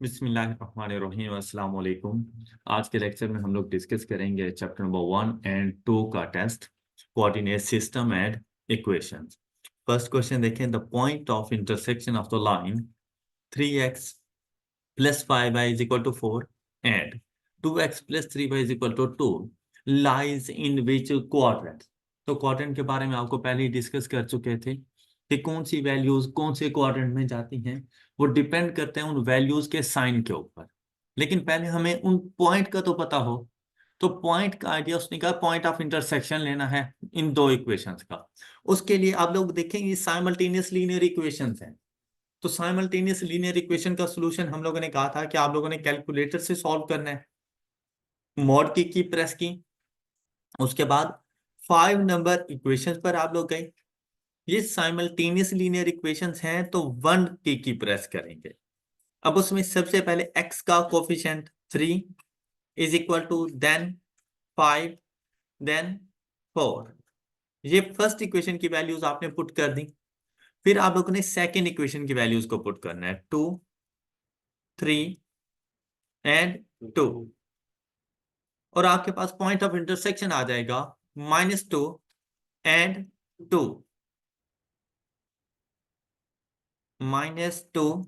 बिस्मिल्लाहिर्रहमानिर्रहीम अस्सलाम वालेकुम। आज के लेक्चर में हम लोग डिस्कस करेंगे चैप्टर नंबर 1 और 2 का test, coordinate system and equations. First question देखें, the point of intersection of the line 3x plus 5y is equal to 4 and 2x plus 3y is equal to 2 lies in which quadrant। तो quadrant के बारे में आपको पहले ही discuss कर चुके थे कि कौन सी वैल्यूज कौन से क्वाड्रेंट में जाती हैं, वो डिपेंड करते हैं उन वैल्यूज के साइन के ऊपर। लेकिन पहले हमें उन पॉइंट का तो पता हो। तो पॉइंट का आइडिया उसने कहा पॉइंट ऑफ इंटरसेक्शन लेना है इन दो इक्वेशंस का। उसके लिए आप लोग देखेंगे साइमल्टेनियस लीनियर इक्वेशंस हैं। तो साइमल्टेनियस लीनियर इक्वेशन का सॉल्यूशन हम लोगों ने कहा था कि आप लोगों ने कैलकुलेटर से सॉल्व करना है। मॉड की प्रेस की, उसके बाद 5 नंबर इक्वेशंस पर आप लोग गए। ये साइमल्टेनियस लीनियर इक्वेशंस हैं तो 1 की प्रेस करेंगे। अब उसमें सबसे पहले x का coefficient 3 is equal to then 5 then 4। ये फर्स्ट इक्वेशन की वैल्यूज आपने पुट कर दी। फिर आप लोगों ने सेकेंड इक्वेशन की वैल्यूज को पुट करना है 2 3 एंड 2। और आपके पास पॉइंट ऑफ इंटरसेक्शन आ जाएगा -2 एंड 2, -2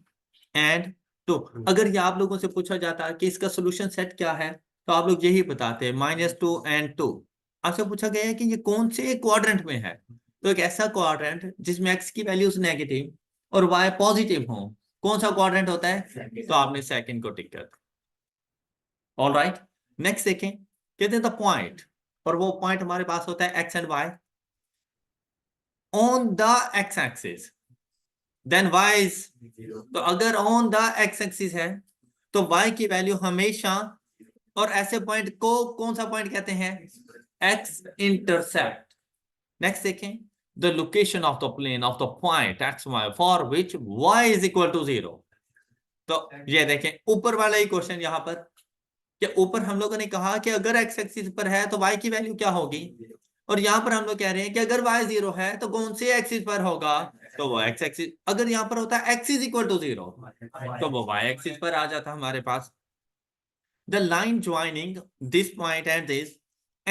एंड 2। अगर ये आप लोगों से पूछा जाता है कि इसका सोल्यूशन सेट क्या है, तो आप लोग यही बताते हैं -2 एंड 2। आपसे पूछा गया है कि ये कौन से क्वाड्रेंट में है, तो एक ऐसा क्वाड्रेंट जिसमें x की वैल्यूज नेगेटिव और y पॉजिटिव हो। कौन सा क्वाड्रेंट होता है? तो आपने सेकंड को टिक कर दिया। ऑल राइट, नेक्स्ट देखें, कहते हैं द पॉइंट, और वो पॉइंट हमारे पास होता है x and y on the x axis, then y is, तो अगर ऑन द x एक्सिस है तो y की वैल्यू हमेशा, और ऐसे पॉइंट को कौन सा पॉइंट कहते हैं? x intercept. नेक्स्ट देखें, the location of the plane of the point X Y for which y is equal to 0। तो ये देखें ऊपर वाला ही क्वेश्चन यहां पर, कि ऊपर हम लोगों ने कहा कि अगर x एक्सिस पर है तो y की वैल्यू क्या होगी, और यहां पर हम लोग कह रहे हैं कि अगर y 0 है तो कौन से एक्सिस पर होगा, तो वो x एक्सिस। अगर यहां पर होता है x इज इक्वल टू 0 तो वो y एक्सिस पर आ जाता हमारे पास। the line joining this point and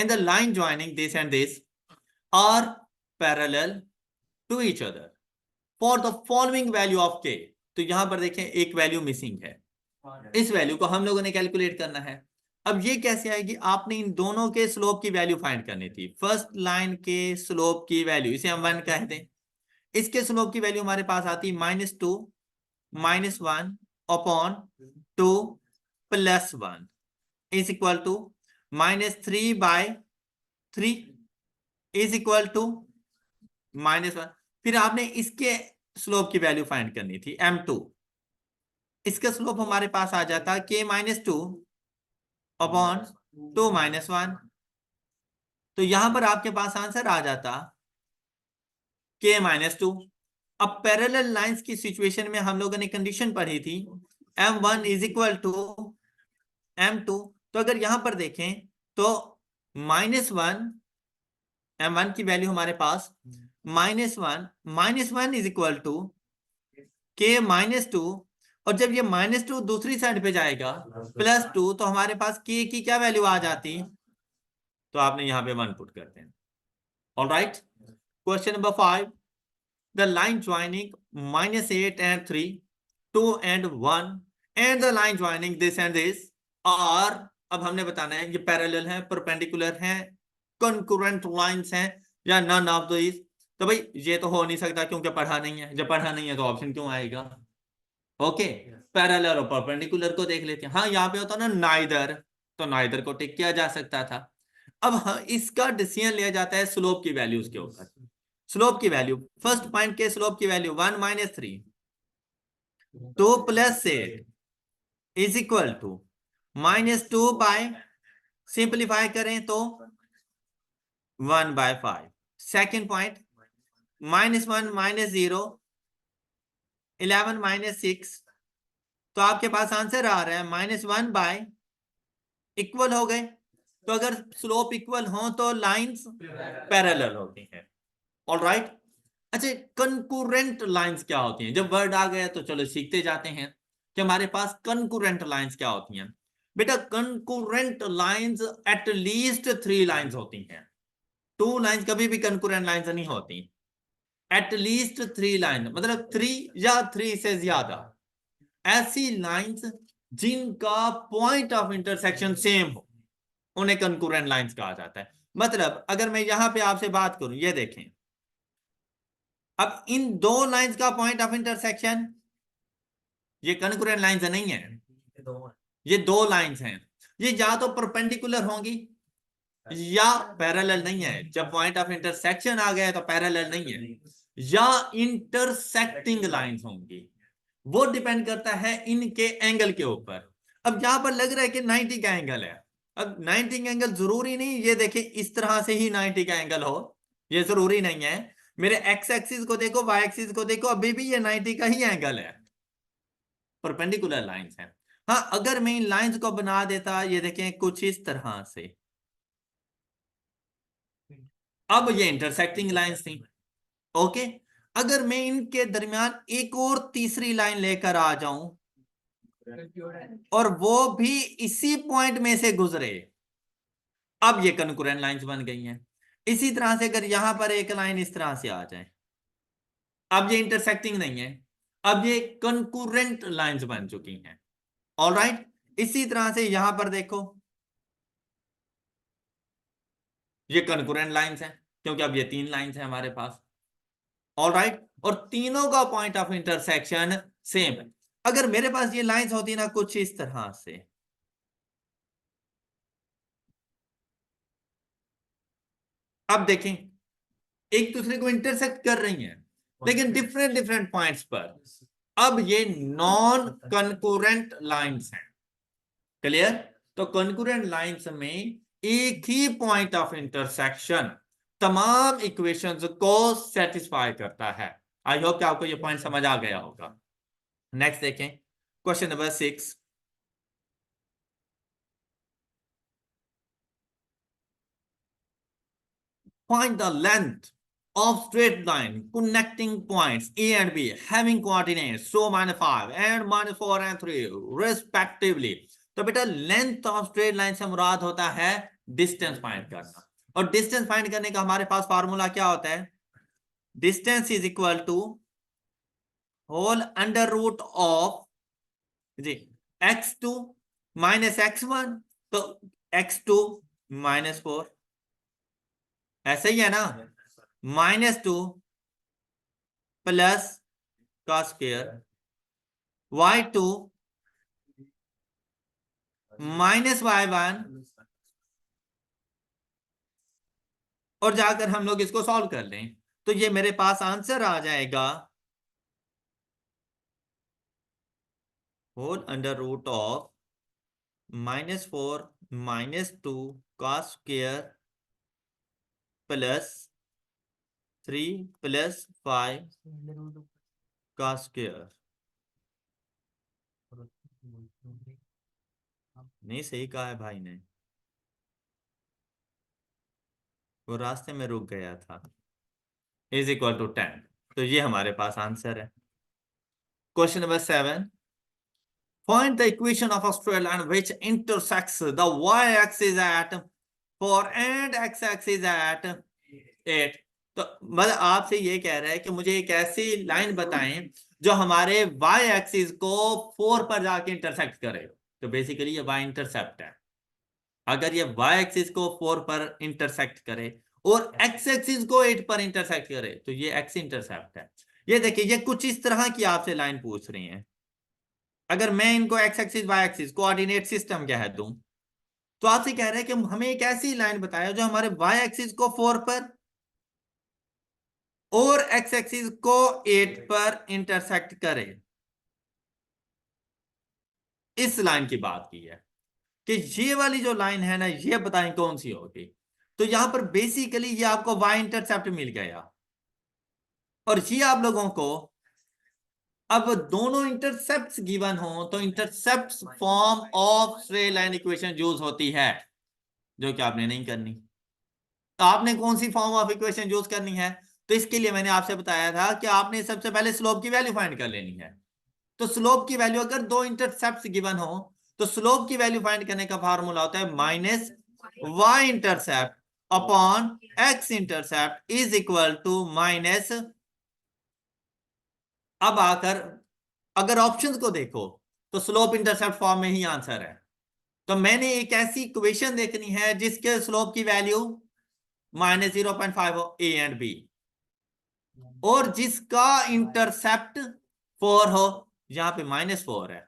the line joining this and this are parallel to each other for the following value of k। तो यहां पर देखें एक वैल्यू मिसिंग है, इस वैल्यू को हम लोगों ने कैलकुलेट करना है। अब ये कैसे आएगी? आपने इन दोनों के स्लोप की वैल्यू फाइंड करनी थी। फर्स्ट लाइन के स्लोप की वैल्यू, इसे हम 1 कहते हैं। इसके स्लोप की वैल्यू हमारे पास आती -2 -1 upon 2 + 1 is equal to -3/3 is equal to -1। फिर आपने इसके स्लोप की वैल्यू फाइंड करनी थी m2। इसका स्लोप हमारे पास आ जाता k -2 अपॉन 2 -1। तो यहां पर आपके पास आंसर आ जाता k -2। अब पैरेलल लाइंस की सिचुएशन में हम लोगों ने कंडीशन पढ़ी थी m1 is equal to m2। तो अगर यहां पर देखें तो -1, m1 की वैल्यू हमारे पास -1 इज इक्वल टू k -2। और जब ये -2 दूसरी साइड पे जाएगा +2, तो हमारे पास k की क्या वैल्यू आ जाती, तो आपने यहां पे 1 पुट करते हैं। All right, question number 5, the line joining -8 and 3 2 and 1 and the line joining this and this are. अब हमने बताना है ये पैरेलल है, परपेंडिकुलर है, कंकरेंट लाइंस हैं, या नन ऑफ दिस। तो भाई ये तो हो नहीं सकता क्योंकि पढ़ा नहीं है। जब पढ़ा नहीं है तो ऑप्शन क्यों आएगा? ओके, पैरेलल और परपेंडिकुलर को देख लेते हैं। हाँ, यहाँ पे होता ना नाइदर, तो नाइदर को टिक किया जा सकता था। अब हाँ, इसका डिसीजन लिया जाता है स्लोप की वैल्यूज के ऊपर। स्लोप की वैल्यू, फर्स्ट पॉइंट के स्लोप की value 1 - 3 2 + 8 is equal to -2 by, simplify करें तो 1/5। सेकेंड पॉइंट -1 - 0 11 - 6, तो आपके पास आंसर आ रहा है -1/, इक्वल हो गए। तो अगर स्लोप इक्वल हो तो लाइंस पैरेलल होती हैं। ऑल राइट, अच्छा, कंकरेंट लाइंस क्या होती हैं? जब वर्ड आ गया तो चलो सीखते जाते हैं। कि हमारे पास कंकरेंट लाइंस क्या होती हैं। बेटा concurrent lines at least 3 lines होती हैं। 2 लाइंस कभी भी कंकरेंट लाइंस नहीं होती। एट लीस्ट 3 लाइन मतलब 3 या 3 से ज्यादा ऐसी लाइंस जिनका पॉइंट ऑफ इंटरसेक्शन सेम हो, उन्हें कंकरेंट लाइंस कहा जाता है। मतलब अगर मैं यहां पे आपसे बात करूं, ये देखें, अब इन 2 लाइंस का पॉइंट ऑफ इंटरसेक्शन, ये कंकरेंट लाइंस नहीं है, ये 2 लाइंस हैं। ये या तो परपेंडिकुलर होंगी या पैरेलल नहीं है। जब पॉइंट ऑफ इंटरसेक्शन आ गया तो पैरेलल नहीं है, या इंटरसेक्टिंग लाइंस होंगी। वो डिपेंड करता है इनके एंगल के ऊपर। अब यहां पर लग रहा है कि 90 का एंगल है। अब 90 का एंगल जरूरी नहीं, ये देखिए इस तरह से ही 90 का एंगल हो, ये जरूरी नहीं है। मेरे एक्स एक्सिस को देखो, वाई एक्सिस को देखो, अभी भी ये 90 का ही एंगल है, परपेंडिकुलर लाइंस है। हाँ, अगर मैं इन लाइंस को बना देता, ये देखें कुछ इस तरह से, अब ये इंटरसेक्टिंग लाइंस थी। ओके, अगर मैं इनके दरमियान एक और तीसरी लाइन लेकर आ जाऊं और वो भी इसी पॉइंट में से गुजरे, अब ये कंकरेंट लाइंस बन गई हैं। इसी तरह से अगर यहां पर एक लाइन इस तरह से आ जाए, अब ये इंटरसेक्टिंग नहीं है, अब ये कंकरेंट लाइंस बन चुकी हैं। ऑलराइट, इसी तरह से यहां पर देखो, ये कंकरेंट लाइंस हैं क्योंकि अब ये 3 लाइंस हैं हमारे पास। ऑलराइट, और तीनों का पॉइंट ऑफ इंटरसेक्शन सेम है। अगर मेरे पास ये लाइंस होती ना कुछ इस तरह से, अब देखें एक दूसरे को इंटरसेक्ट कर रही हैं लेकिन डिफरेंट डिफरेंट पॉइंट्स पर, अब ये नॉन कंकरेंट लाइंस हैं। क्लियर? तो कंकरेंट लाइंस में एक ही पॉइंट ऑफ इंटरसेक्शन तमाम इक्वेशंस को सेटिस्फाई करता है। आई होप कि आपको ये पॉइंट समझ आ गया होगा। नेक्स्ट देखें, question number 6। Find the length of straight line connecting points A and B having coordinates so -5 and -4 and 3 respectively। तो बेटा लेंथ ऑफ स्ट्रेट लाइन से मुराद होता है डिस्टेंस फाइंड करना, और डिस्टेंस फाइंड करने का हमारे पास फार्मूला क्या होता है? Distance is equal to whole under root of जी x2 माइनस x1, तो x2 -4, ऐसा ही है ना, -2 प्लस का स्क्वायर y2 माइनस y1, और जाकर हम लोग इसको सॉल्व कर लें तो ये मेरे पास आंसर आ जाएगा होल अंडर रूट ऑफ -4 -2 का स्क्वायर प्लस 3 प्लस 5 का स्क्वायर। नहीं सही कहा है भाई ने, वो रास्ते में रुक गया था। इज इक्वल टू 10, तो ये हमारे पास आंसर है। Question number 7। Find the equation of a straight line which intersects the y-axis at 4 and x-axis at 8। तो मतलब आपसे ये कह रहा है कि मुझे एक ऐसी लाइन बताएं जो हमारे y एक्सिस को 4 पर जाके इंटरसेक्ट करे। तो बेसिकली ये y इंटरसेप्ट है। अगर ये y एक्सिस को 4 पर इंटरसेक्ट करे और x एक्सिस को 8 पर इंटरसेक्ट करे तो ये x इंटरसेप्ट है। ये देखिए ये कुछ इस तरह की आपसे लाइन पूछ रही है। अगर मैं इनको x axis y axis coordinate system कह दूं तो आपसे कह रहे हैं कि हमें एक ऐसी लाइन बताया जो हमारे y एक्सिस को 4 पर और x एक्सिस को 8 पर इंटरसेक्ट करे। इस लाइन की बात की है कि ये वाली जो लाइन है ना, ये बताएं कौन सी होगी। तो यहां पर बेसिकली ये आपको y इंटरसेप्ट मिल गया, और ये आप लोगों को अब दोनों इंटरसेप्ट्स गिवन हो तो intercepts form of straight line equation use होती है, जो कि आपने नहीं करनी। तो आपने कौन सी फॉर्म ऑफ इक्वेशन यूज करनी है? तो इसके लिए मैंने आपसे बताया था कि आपने सबसे पहले स्लोप की वैल्यू फाइंड कर लेनी है। तो स्लोप की वैल्यू अगर दो इंटरसेप्ट गिवन हो तो स्लोप की वैल्यू फाइंड करने का फार्मूला होता है minus Y intercept upon X intercept is equal to minus. अब आकर अगर ऑप्शंस को देखो तो स्लोप इंटरसेप्ट फॉर्म में ही आंसर है। तो मैंने एक ऐसी इक्वेशन देखनी है जिसके स्लोप की वैल्यू -0.5 हो ए एंड बी, और जिसका इंटरसेप्ट 4 हो, यहां पे -4 है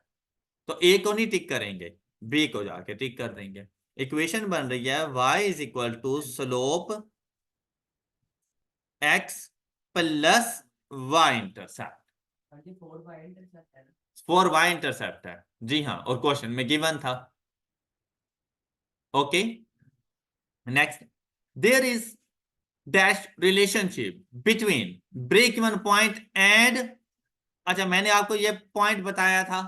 तो ए को नहीं टिक करेंगे, बी को जाके टिक कर देंगे। इक्वेशन बन रही है y is equal to slope x plus Y intercept. 4y intercept है जी हाँ, और क्वेश्चन में गिवन था। Okay, next, there is dash relationship between break even point and, अच्छा मैंने आपको ये पॉइंट बताया था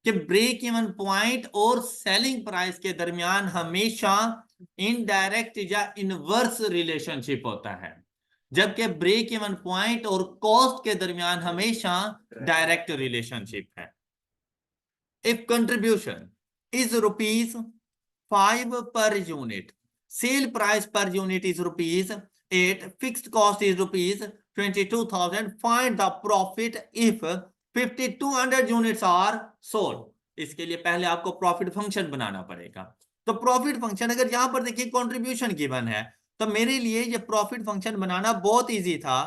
कि ब्रेक इवन पॉइंट और सेलिंग प्राइस के दरमियान हमेशा इनडायरेक्ट या इनवर्स रिलेशनशिप होता है, जबकि ब्रेक इवन पॉइंट और कॉस्ट के दरमियान हमेशा डायरेक्ट रिलेशनशिप है। If contribution is ₹5 per unit, sale price per unit is ₹8, fixed cost is ₹22,000, find the profit if 5200 units are sold। इसके लिए पहले आपको प्रॉफिट फंक्शन बनाना पड़ेगा। तो प्रॉफिट फंक्शन अगर यहां पर देखिए कंट्रीब्यूशन गिवन है तो मेरे लिए ये प्रॉफिट फंक्शन बनाना बहुत इजी था।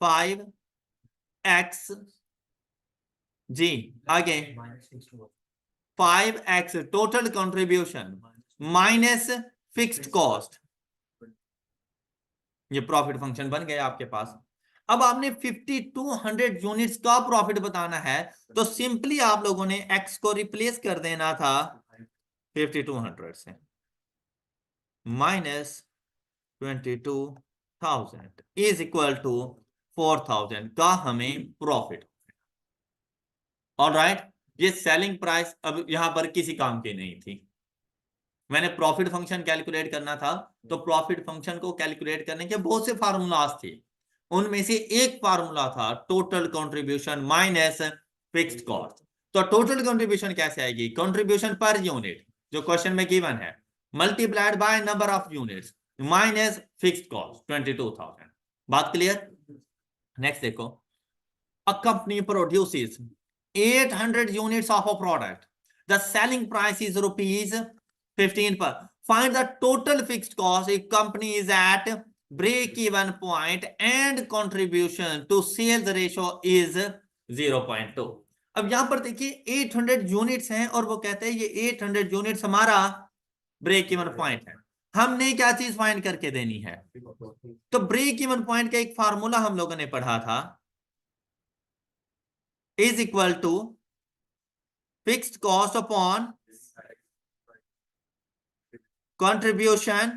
5x जी, आगे 5x total contribution minus fixed cost, ये प्रॉफिट फंक्शन बन गया आपके पास। अब आपने 5200 यूनिट्स का प्रॉफिट बताना है तो सिंपली आप लोगों ने x को रिप्लेस कर देना था 5200 से, माइनस 22,000 इज इक्वल टू 4000 का हमें प्रॉफिट। ऑलराइट, ये सेलिंग प्राइस अब यहां पर किसी काम की नहीं थी, मैंने प्रॉफिट फंक्शन कैलकुलेट करना था। तो प्रॉफिट फंक्शन को कैलकुलेट करने के बहुत से फार्मूलाज थे, उनमें से एक फार्मूला था total contribution minus fixed cost. तो टोटल कंट्रीब्यूशन कैसे आएगी, कंट्रीब्यूशन पर यूनिट जो क्वेश्चन में गिवन है multiplied by number of units minus fixed cost 22,000। बात क्लियर? नेक्स्ट देखो, a company produces 800 units of a product, the selling price is ₹15 per, find the total fixed cost if company is at break even point and contribution to sales ratio is 0.2। अब यहां पर देखिए 800 units हैं और वो कहते हैं ये 800 यूनिट्स हमारा ब्रेक इवन पॉइंट है, हमने क्या चीज फाइंड करके देनी है। तो ब्रेक इवन पॉइंट का एक फार्मूला हम लोगों ने पढ़ा था, is equal to fixed cost upon contribution।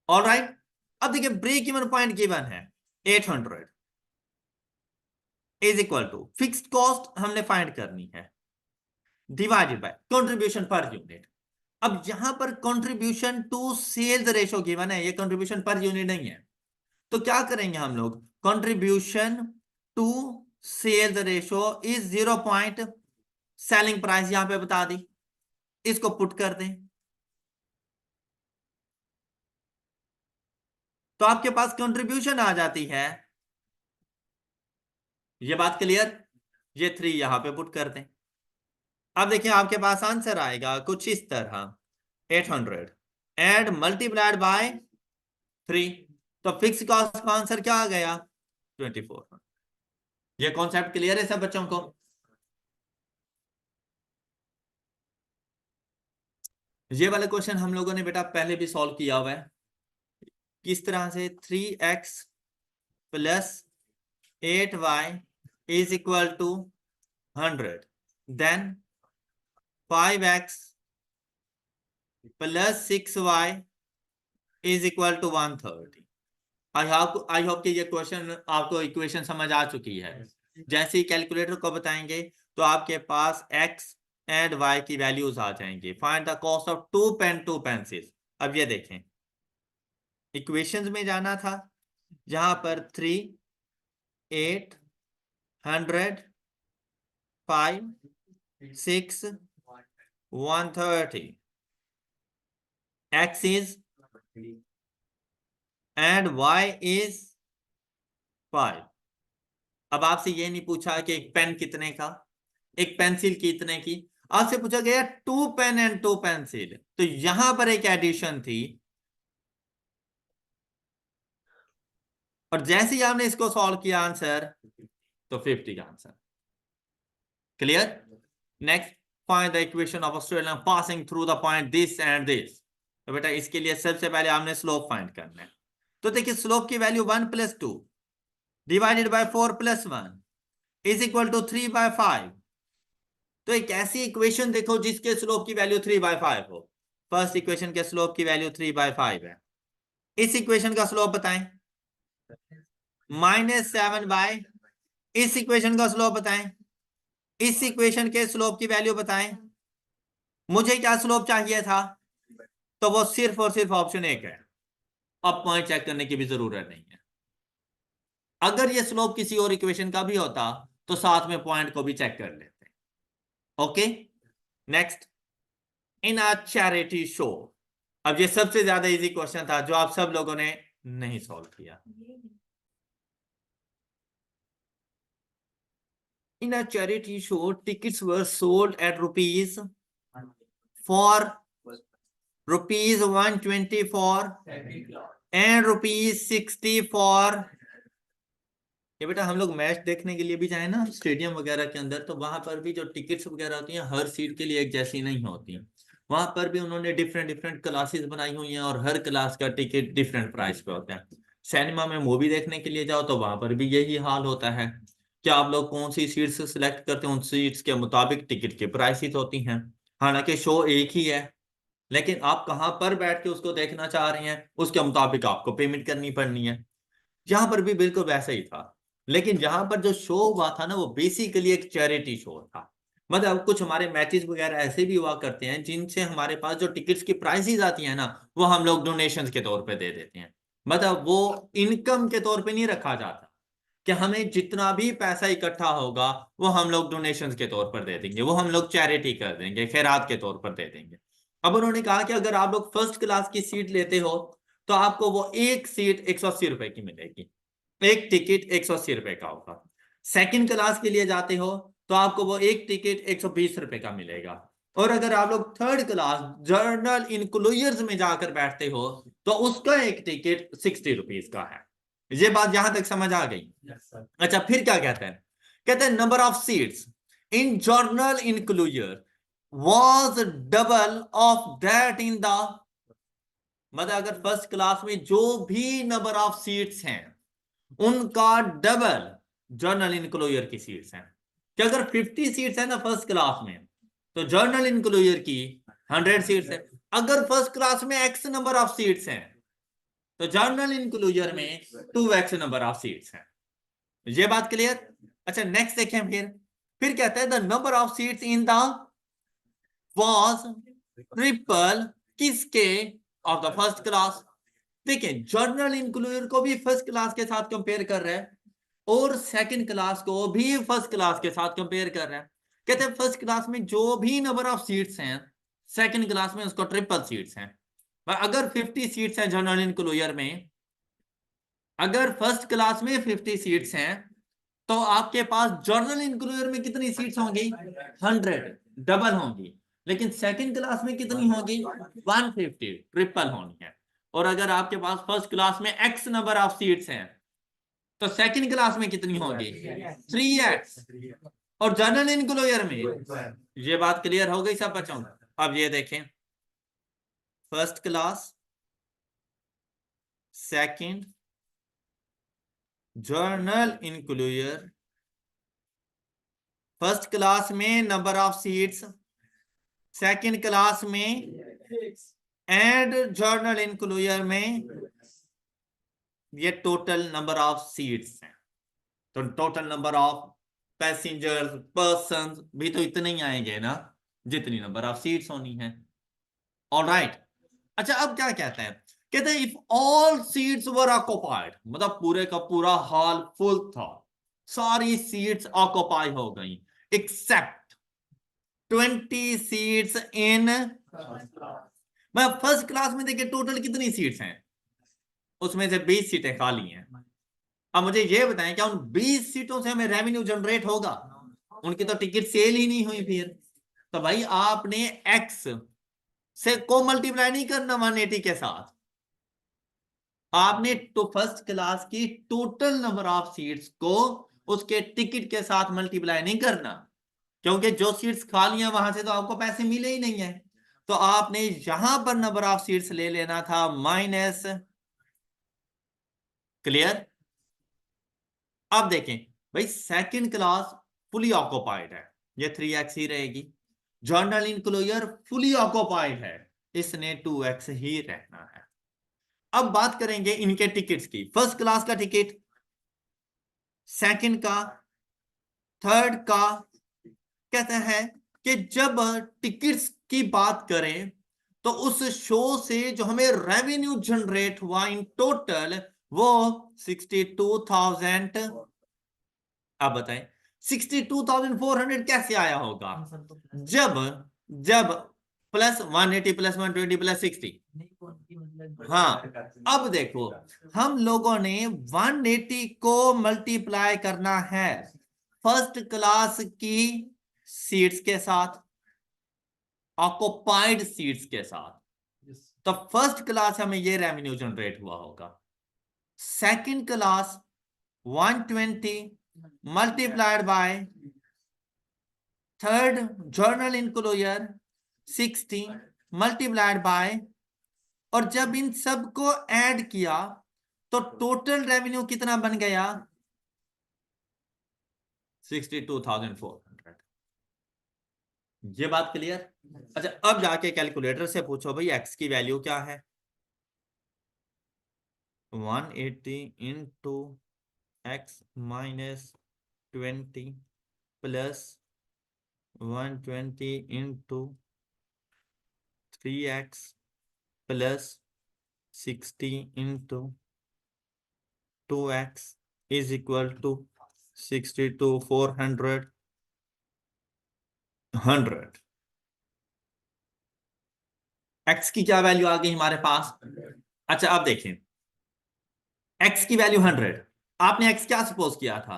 All right, अब देखिए ब्रेक इवन पॉइंट गिवन है 800 is equal to fixed cost हमने फाइंड करनी है divided by contribution per unit. अब यहां पर contribution to sales ratio given है, ये कंट्रीब्यूशन पर यूनिट नहीं है, तो क्या करेंगे हम लोग, contribution to sales ratio is 0 point, selling price यहां पे बता दी, इसको पुट कर दें तो आपके पास कंट्रीब्यूशन आ जाती है, ये बात क्लियर, ये 3 यहां पे पुट कर दें। अब देखिए आपके पास आंसर आएगा कुछ इस तरह 800 एंड मल्टीप्लाइड बाय 3, तो फिक्स कॉस्ट का आंसर क्या आ गया 24। ये कॉन्सेप्ट क्लियर है सब बच्चों को? ये वाला क्वेश्चन हम लोगों ने बेटा पहले भी सॉल्व किया हुआ है, किस तरह से 3x plus 8y is equal to 100, देन 5x plus 6y is equal to 130। I hope कि ये क्वेश्चन आपको इक्वेशन समझ आ चुकी है। जैसे ही कैलकुलेटर को बताएंगे तो आपके पास x एंड y की वैल्यूज आ जाएंगी। Find the cost of 2 pen 2 pencils. अब ये देखें इक्वेशंस में जाना था, जहां पर 3 800 5, 6, 130. X is and Y is 5. अब आपसे ये नहीं पूछा कि एक पेन कितने का, एक पेंसिल कितने की, आपसे पूछा गया 2 पेन एंड 2 पेंसिल। तो यहां पर एक एडिशन थी, और जैसे ही आपने इसको सॉल्व किया आंसर, तो 50 का answer. Clear? Next, find the equation of a straight line passing through the point this and this. तो बेटा इसके लिए सबसे पहले आपने स्लोप फाइंड करना है। तो देखिए स्लोप की value 1 + 2 divided by 4 + 1 is equal to 3/5। तो एक ऐसी इक्वेशन देखो जिसके स्लोप की वैल्यू 3/5 हो। फर्स्ट इक्वेशन के स्लोप की वैल्यू 3/5 है। इस इक्वेशन का स्लोप बताएं, -7/, इस इक्वेशन का स्लोप बताएं, इस इक्वेशन के स्लोप की वैल्यू बताएं। मुझे क्या स्लोप चाहिए था, तो वो सिर्फ और सिर्फ ऑप्शन 1 है। अब पॉइंट चेक करने की भी जरूरत नहीं है। अगर ये स्लोप किसी और इक्वेशन का भी होता तो साथ में पॉइंट को भी चेक कर लेते। Okay, next, in a charity show. अब ये सबसे ज्यादा इजी क्वेश्चन था जो आप सब लोगों ने नहीं सॉल्व किया। In a charity show tickets were sold at rupees 124 and ₹60 for. ये बेटा हम लोग मैच देखने के लिए भी जाए ना स्टेडियम वगैरह के अंदर, तो वहां पर भी जो टिकट्स वगैरह होती हैं हर सीट के लिए एक जैसी नहीं होती। वहां पर भी उन्होंने डिफरेंट डिफरेंट क्लासेस बनाई हुई हैं और हर क्लास का टिकट डिफरेंट प्राइस पे होता है। सिनेमा में मूवी देखने के लिए जाओ तो वहां पर भी यही हाल होता है कि आप लोग कौन सी सीट्स सेलेक्ट करते हैं, उन सीट्स के मुताबिक टिकट की प्राइसेस होती हैं। हालांकि शो एक ही है, लेकिन आप कहाँ पर बैठ के उसको देखना चाह रहे हैं उसके मुताबिक आपको पेमेंट करनी पड़नी है। यहाँ पर भी बिल्कुल वैसा ही था, लेकिन यहाँ पर जो शो हुआ था ना वो बेसिकली एक चैरिटी शो था। मतलब कुछ हमारे मैचेस वगैरह ऐसे भी हुआ करते हैं जिनसे हमारे पास जो टिकट्स की प्राइसेस आती है ना वो हम लोग डोनेशंस के तौर पे दे देते हैं। मतलब वो इनकम के तौर पे नहीं रखा जाता कि हमें जितना भी पैसा इकट्ठा होगा वो हम लोग डोनेशंस के तौर पर दे देंगे, वो हम लोग चैरिटी कर देंगे, खैरात के तौर पर दे देंगे। अब उन्होंने कहा कि अगर आप लोग फर्स्ट क्लास की सीट लेते हो तो आपको वो एक सीट 180 रुपए की मिलेगी, एक टिकट 180 रुपए का होगा। सेकंड क्लास के लिए जाते हो तो आपको वो एक टिकट 120 रुपए का मिलेगा। और अगर आप लोग थर्ड क्लास जर्नल इंक्लूजर्स में जाकर बैठते हो तो उसका एक टिकट 60 रुपीज का है। ये बात यहां तक समझ आ गई? अच्छा, फिर क्या कहते हैं, कहते हैं number of seats in general enclosure was double of that in the, मतलब अगर फर्स्ट क्लास में जो भी नंबर ऑफ सीट्स हैं उनका डबल जर्नल इंक्लूजर की सीट्स हैं। कि अगर 50 सीट्स है ना फर्स्ट क्लास में तो जर्नल इंक्लूजर की 100 सीट्स है। अगर फर्स्ट क्लास में x नंबर ऑफ सीट्स हैं तो जर्नल इंक्लूजर में 2x नंबर ऑफ सीट्स हैं। ये बात क्लियर? अच्छा नेक्स्ट देखें, फिर कहता है the number of seats in the was triple किसके, ऑफ द फर्स्ट क्लास। देखिए जर्नल इंक्लूजर को भी फर्स्ट क्लास के साथ कंपेयर कर रहा है और सेकंड क्लास को भी फर्स्ट क्लास के साथ कंपेयर कर रहा है। कहते हैं फर्स्ट क्लास में जो भी नंबर ऑफ सीट्स हैं सेकंड क्लास में उसको ट्रिपल सीट्स हैं। अगर 50 सीट्स हैं जनरल इंक्लूजर में, अगर फर्स्ट क्लास में 50 सीट्स हैं तो आपके पास जर्नल इंक्लूजर में कितनी सीट्स होंगी? 100, डबल होंगी। लेकिन सेकंड क्लास में कितनी होगी? 150, ट्रिपल होनी है। और अगर आपके पास फर्स्ट क्लास में x नंबर ऑफ सीट्स हैं तो सेकंड क्लास में कितनी होगी? 3x। और जनरल इंक्लूजर में, ये बात क्लियर हो गई सब बच्चों? अब ये देखें, first class, second, general enclosure, first class में number of seats, second class में एंड जर्नल इंक्लूजर में ये टोटल नंबर ऑफ सीट्स हैं। तो total number of passengers person भी तो इतने ही आएंगे ना जितनी नंबर ऑफ सीट्स होनी है। ऑलराइट। अच्छा अब क्या कहते हैं, कहते हैं if all seats were occupied, मतलब पूरे का पूरा हॉल फुल था, सारी सीट्स ऑक्युपाई हो गई, एक्सेप्ट 20 सीट्स इन, मैं फर्स्ट क्लास में देखिए टोटल कितनी सीट्स हैं, उसमें से 20 सीटें खाली हैं। अब मुझे ये बताएं क्या उन 20 सीटों से हमें रेवेन्यू जनरेट होगा? उनकी तो टिकट सेल ही नहीं हुई फिर। तो भाई आपने एक्स से को मल्टीप्लाई नहीं करना 180 के साथ, आपने तो फर्स्ट क्लास की टोटल नंबर ऑफ सीट्स को उसके टिकट के साथ मल्टीप्लाई नहीं करना, क्योंकि जो सीट्स खाली हैं वहां से तो आपको पैसे मिले ही नहीं है। तो आपने यहां पर नंबर ऑफ सीट्स ले लेना था माइनस। क्लियर? अब देखें भाई सेकंड क्लास फुली ऑक्युपाइड है, ये 3x ही रहेगी। जर्नल इंक्लोजर फुली ऑक्युपाइड है, इसने 2x ही रहना है। अब बात करेंगे इनके टिकट्स की, फर्स्ट क्लास का टिकट, सेकंड का, थर्ड का। कहते हैं कि जब टिकट्स की बात करें तो उस शो से जो हमें रेवेन्यू जनरेट हुआ इन टोटल वो 62,000। अब बताएं 62,400 कैसे आया होगा? जब जब प्लस 180 प्लस 120 प्लस 60। हाँ, अब देखो हम लोगों ने 180 को मल्टीप्लाई करना है फर्स्ट क्लास की सीट्स के साथ, ऑक्युपाइड सीट्स के साथ। तो फर्स्ट क्लास हमें ये रेवेन्यू जनरेट हुआ होगा। Second class 120 multiplied by third journal enclosure 60 multiplied by, और जब इन सब को ऐड किया तो टोटल रेवेन्यू कितना बन गया? 62,400। ये बात क्लियर? अच्छा, अब जाके कैलकुलेटर से पूछो भाई एक्स की वैल्यू क्या है। 180 into X minus 20 plus 120 into 3x plus 60 into 2x is equal to 62,400 100। x की क्या वैल्यू आ गई हमारे पास? अच्छा अब देखें x की वैल्यू 100, आपने x क्या सपोज किया था?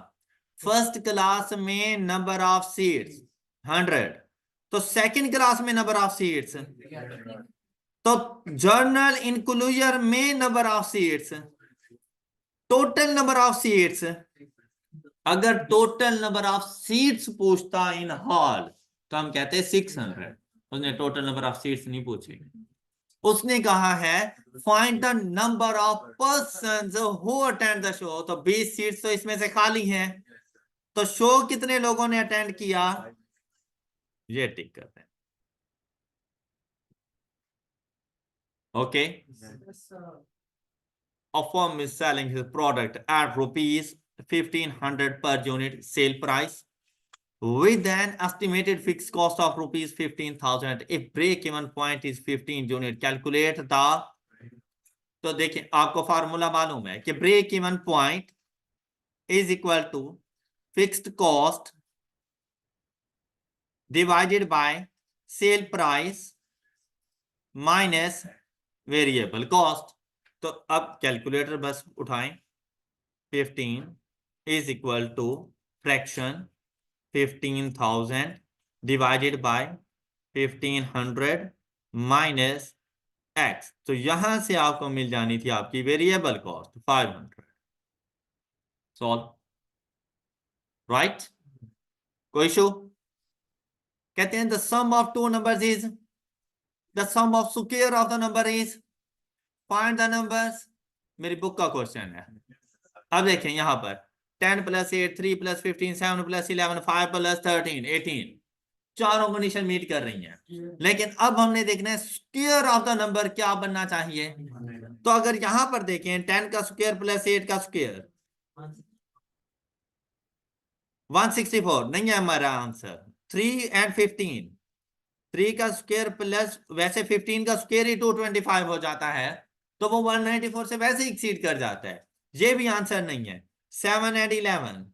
फर्स्ट क्लास में नंबर ऑफ सीट्स 100, तो सेकंड क्लास में नंबर ऑफ सीट्स, तो जर्नल इंक्लूजर में number of seats, total number of seats. अगर टोटल नंबर ऑफ सीट्स पूछता इन हॉल तो हम कहते हैं 600। उसने टोटल नंबर ऑफ सीट्स नहीं पूछे, उसने कहा है find the number of persons who attend the show. तो 20 सीट्स तो इसमें से खाली हैं, तो शो कितने लोगों ने अटेंड किया ये टिक करते हैं। Okay, a firm is selling his product at rupees 1,500 per unit sale price with an estimated fixed cost of rupees 15,000. If break-even point is 15 unit, calculate the। तो देखिए आपको फार्मूला मालूम है कि break even point is equal to fixed cost divided by sell price minus variable cost. तो अब calculator बस उठाएं, 15 is equal to fraction 15,000 divided by 1,500 minus x. तो यहां से आपको मिल जानी थी आपकी वेरिएबल कॉस्ट 500। Solve, right? कोई इशू? कहते हैं the sum of two numbers is the sum of square of the number is find the numbers. मेरी बुक का क्वेश्चन है। अब देखें यहां पर 10 प्लस 8 3 प्लस 15 7 प्लस 11 5 प्लस 13 18, चारों कंडीशन मीट कर रही हैं। लेकिन अब हमने देखना है स्क्वायर ऑफ द नंबर क्या बनना चाहिए। तो अगर यहां पर देखें 10 का स्क्वायर प्लस 8 का स्क्वायर 164 नहीं है हमारा आंसर। 3 एंड 15, 3 का स्क्वायर प्लस वैसे 15 का स्क्वायर ही 225 हो जाता है, तो वो 194 से वैसे ही एक्सीड कर जाता है। ये भी आंसर नहीं है। 7 एंड 11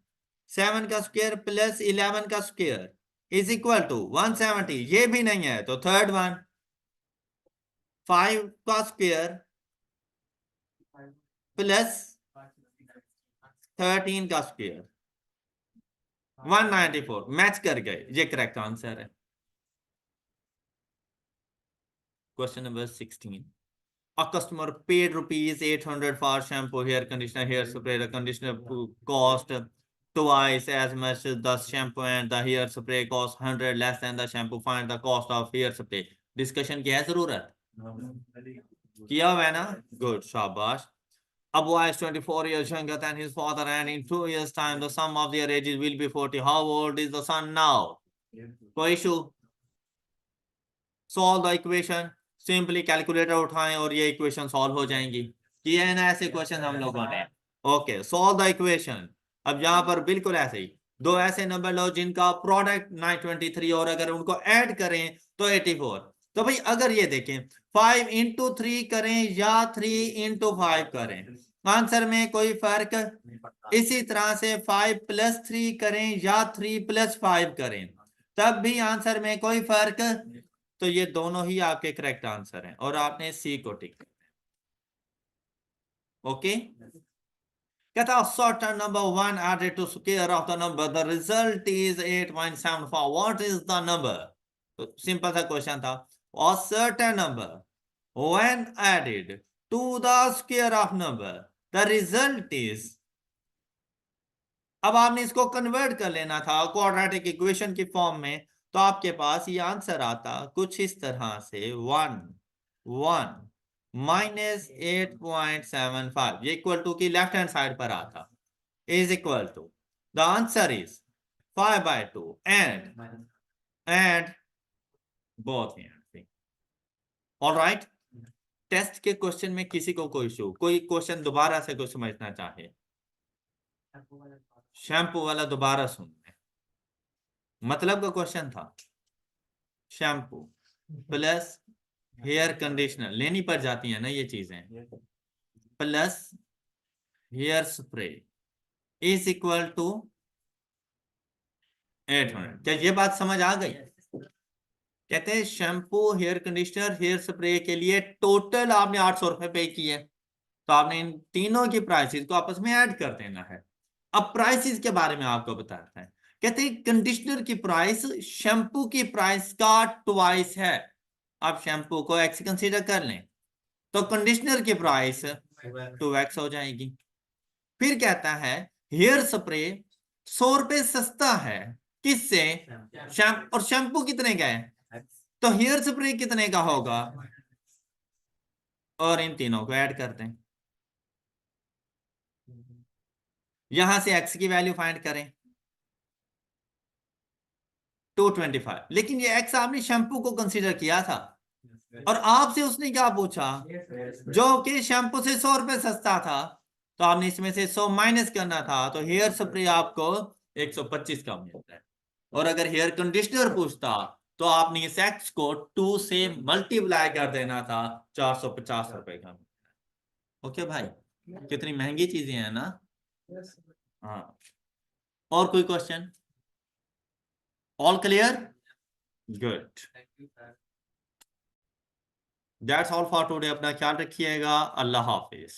7 का स्क्वायर प्लस 11 का स्क्वायर इज इक्वल टू 170, ये भी नहीं है तो थर्ड वन 5 का स्क्वायर प्लस 13 का स्क्वायर 194, मैच कर गए, ये करेक्ट आंसर है। Question number 16, a customer paid rupees 800 for shampoo, hair conditioner, hair spray. The conditioner cost twice as much as the shampoo and the hair spray cost 100 less than the shampoo. Find the cost of hair spray. Discussion की है जरूरत? किया हुआ है ना? Good, शाबाश। A boy is 24 years younger than his father, and in 2 years' time, the sum of their ages will be 40. How old is the son now? कोई issue? Solve the equation. Simply calculator उठाएं और ये equation solve हो जाएंगी। किए है ना ऐसे क्वेश्चन हम लोगों ने? Okay, solve the equation. अब यहाँ पर बिल्कुल ऐसे ही दो ऐसे नंबर लो जिनका प्रोडक्ट 923 और अगर उनको ऐड करें तो 84। तो भाई अगर ये देखें 5 इंटू 3 करें या 3 इंटू 5 करें, आंसर में कोई फर्क। इसी तरह से 5 प्लस 3 करें या 3 प्लस 5 करें, तब भी आंसर में कोई फर्क। तो ये दोनों ही आपके करेक्ट आंसर हैं और आपने सी को टिक करना है। ओके, कहता certain number 1 added to square of the number, the result is 8.74, what is the number? तो सिंपल सा क्वेश्चन था, a certain number when added to the square of number, the result is, अब आपने इसको convert कर लेना था quadratic equation की फॉर्म में, तो आपके पास ये आंसर आता कुछ इस तरह से 1 माइनस 8.75, ये इक्वल टू की लेफ्ट हैंड साइड पर आता is equal to the answer is 5/2 and both all right. Test के क्वेश्चन में किसी को कोई इशू, कोई क्वेश्चन दोबारा से कोई समझना चाहे? शैम्पू वाला दोबारा सुनने, मतलब का क्वेश्चन था शैम्पू प्लस हेयर कंडीशनर, लेनी पड़ जाती है ना ये चीजें, plus hair spray is equal to 800। क्या ये बात समझ आ गई? कहते हैं shampoo, hair conditioner, hair spray के लिए टोटल आपने 800 रुपए पे किए, तो आपने इन तीनों की प्राइसेस को आपस में ऐड कर देना है। अब प्राइसेस के बारे में आपको बताता है, कहते हैं कंडीशनर की प्राइस शैम्पू की प्राइस का ट्वाइस है। आप शैम्पू को एक्स कंसीडर कर लें तो कंडीशनर की प्राइस 2x हो जाएगी। फिर कहता है हेयर स्प्रे 100 रुपए सस्ता है, किससे? और शैम्पू कितने का है, तो हेयर स्प्रे कितने का होगा, और इन तीनों को ऐड करते हैं। यहां से x की वैल्यू फाइंड करें 225, लेकिन ये x आपने शैम्पू को कंसीडर किया था और आपसे उसने क्या पूछा, जो कि शैम्पू से 100 रुपए सस्ता था, तो आपने इसमें से 100 माइनस करना था, तो हेयर स्प्रे आपको 125 का मिलता है। और अगर हेयर कंडीशनर पूछता तो आपने इस x को 2 से मल्टीप्लाई कर देना था, 450 रुपए का। ओके भाई, कितनी महंगी चीजें हैं ना। हाँ, और कोई question? All clear? Good, that's all for today. अपना ख्याल रखिएगा, अल्लाह हाफिज।